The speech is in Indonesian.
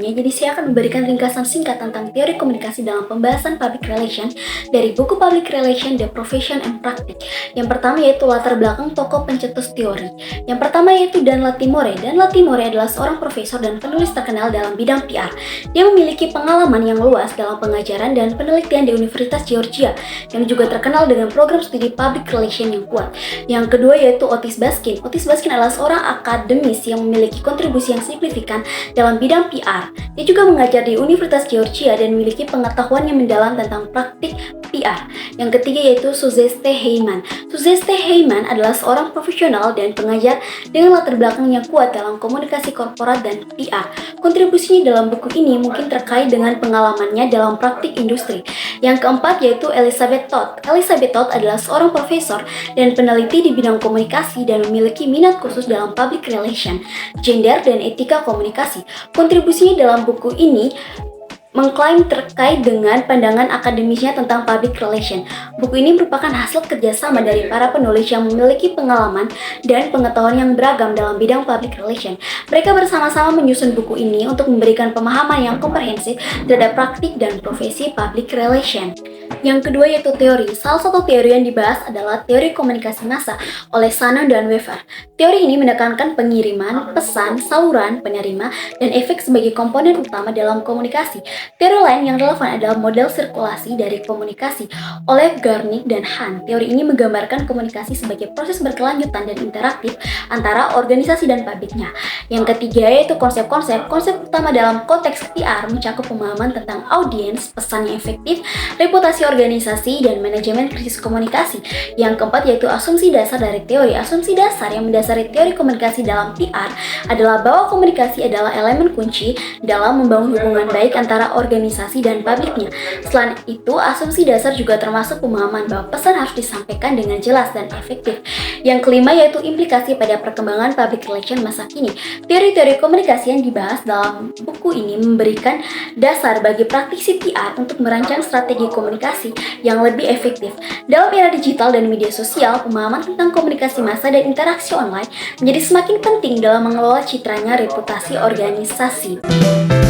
semuanya, jadi saya akan memberikan ringkasan singkat tentang teori komunikasi dalam pembahasan public relation dari buku Public Relation, The Profession and Practice. Yang pertama yaitu latar belakang tokoh pencetus teori. Yang pertama yaitu Dan Latimore. Dan Latimore adalah seorang profesor dan penulis terkenal dalam bidang PR. Dia memiliki pengalaman yang luas dalam pengajaran dan penelitian di Universitas Georgia, yang juga terkenal dengan program studi public relation yang kuat. Yang kedua yaitu Otis Baskin. Otis Baskin adalah seorang akademis yang memiliki kontribusi yang signifikan dalam bidang PR. Dia juga mengajar di Universitas Georgia dan memiliki pengetahuan yang mendalam tentang praktik PR. Yang ketiga yaitu Suzette Heyman. Suzette Heyman adalah seorang profesional dan pengajar dengan latar belakang yang kuat dalam komunikasi korporat dan PR. Kontribusinya dalam buku ini mungkin terkait dengan pengalamannya dalam praktik industri. Yang keempat yaitu Elizabeth Todd. Elizabeth Todd adalah seorang profesor dan peneliti di bidang komunikasi dan memiliki minat khusus dalam public relation, gender, dan etika komunikasi. Kontribusinya dalam buku ini mengklaim terkait dengan pandangan akademisnya tentang public relation. Buku ini merupakan hasil kerjasama dari para penulis yang memiliki pengalaman dan pengetahuan yang beragam dalam bidang public relation. Mereka bersama-sama menyusun buku ini untuk memberikan pemahaman yang komprehensif terhadap praktik dan profesi public relation. Yang kedua yaitu teori. Salah satu teori yang dibahas adalah teori komunikasi massa oleh Shannon dan Weaver. Teori ini menekankan pengiriman, pesan, saluran, penerima, dan efek sebagai komponen utama dalam komunikasi. Teori lain yang relevan adalah model sirkulasi dari komunikasi oleh Garnick dan Hahn. Teori ini menggambarkan komunikasi sebagai proses berkelanjutan dan interaktif antara organisasi dan publiknya. Yang ketiga yaitu konsep-konsep. Konsep utama dalam konteks PR mencakup pemahaman tentang audiens, pesan yang efektif, reputasi organisasi, dan manajemen krisis komunikasi. Yang keempat yaitu asumsi dasar dari teori. Asumsi dasar yang mendasari teori komunikasi dalam PR adalah bahwa komunikasi adalah elemen kunci dalam membangun hubungan baik antara organisasi dan publiknya. Selain itu, asumsi dasar juga termasuk pemahaman bahwa pesan harus disampaikan dengan jelas dan efektif. Yang kelima yaitu implikasi pada perkembangan public relation masa kini. Teori-teori komunikasi yang dibahas dalam buku ini memberikan dasar bagi praktisi PR untuk merancang strategi komunikasi yang lebih efektif. Dalam era digital dan media sosial, pemahaman tentang komunikasi massa dan interaksi online menjadi semakin penting dalam mengelola citranya reputasi organisasi.